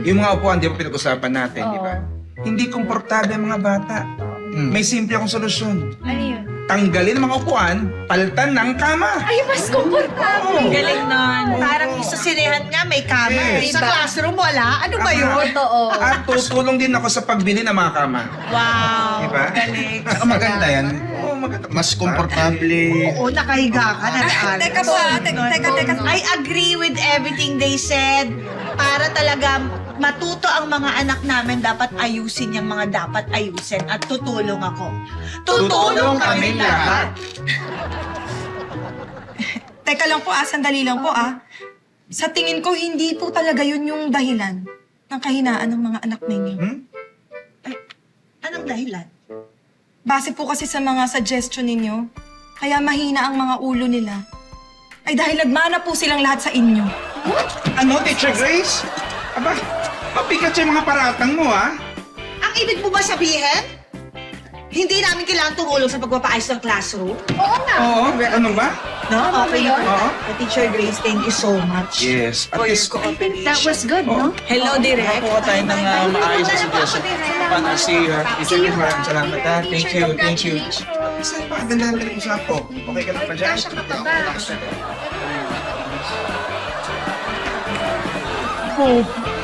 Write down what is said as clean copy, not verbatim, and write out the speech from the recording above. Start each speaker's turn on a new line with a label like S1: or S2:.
S1: Yung mga upuan, di ba pinag-usapan natin, di ba? Hindi komportable ang mga bata. May simple akong solusyon.
S2: Ano yun?
S1: Tanggalin ang mga upuan, palitan ng kama.
S2: Ay, mas komportable.
S3: Galing nun. Parang sa sinehan nga may kama.
S1: Yes.
S3: Sa classroom wala. Ano ba yun?
S2: Totoo.
S1: At tutulong din ako sa pagbili ng mga kama.
S3: Wow.
S1: Diba?
S3: Galing.
S4: Saka maganda yan.
S1: Oo, maganda.
S4: Mas komportable.
S3: Oo, nakahiga ka na.
S5: Teka po, teka.
S3: I agree with everything they said. Para talaga matuto ang mga anak namin, dapat ayusin yung mga dapat ayusin. At tutulong ako. Tutulong kami lahat.
S5: Teka lang po sandali lang po Sa tingin ko, hindi po talaga yun yung dahilan ng kahinaan ng mga anak ninyo.
S3: Anong dahilan?
S5: Base po kasi sa mga suggestion ninyo, kaya mahina ang mga ulo nila. Ay dahil nagmana po silang lahat sa inyo.
S1: Ano, Teacher Grace? Aba, mabigat yung mga paratang mo, ha?
S3: Ang ibig mo ba sabihin? Hindi namin kailangan tumulong sa pagpapaayos ng classroom?
S2: Oo nga.
S1: Oo, ano ba?
S3: No? Okay
S2: yun?
S1: Oo.
S3: Teacher Grace, thank you so much.
S1: Yes, at
S3: For your
S1: least,
S3: cooperation.
S2: That was good, no?
S3: Hello, Direk.
S1: nakuha tayo ng maayos na suggestion. Paano si Teacher Grace, maraming salamat, ha? Thank you. Isa pa, ganda ng usap ko. Okay ka lang pa dyan?
S2: Hope.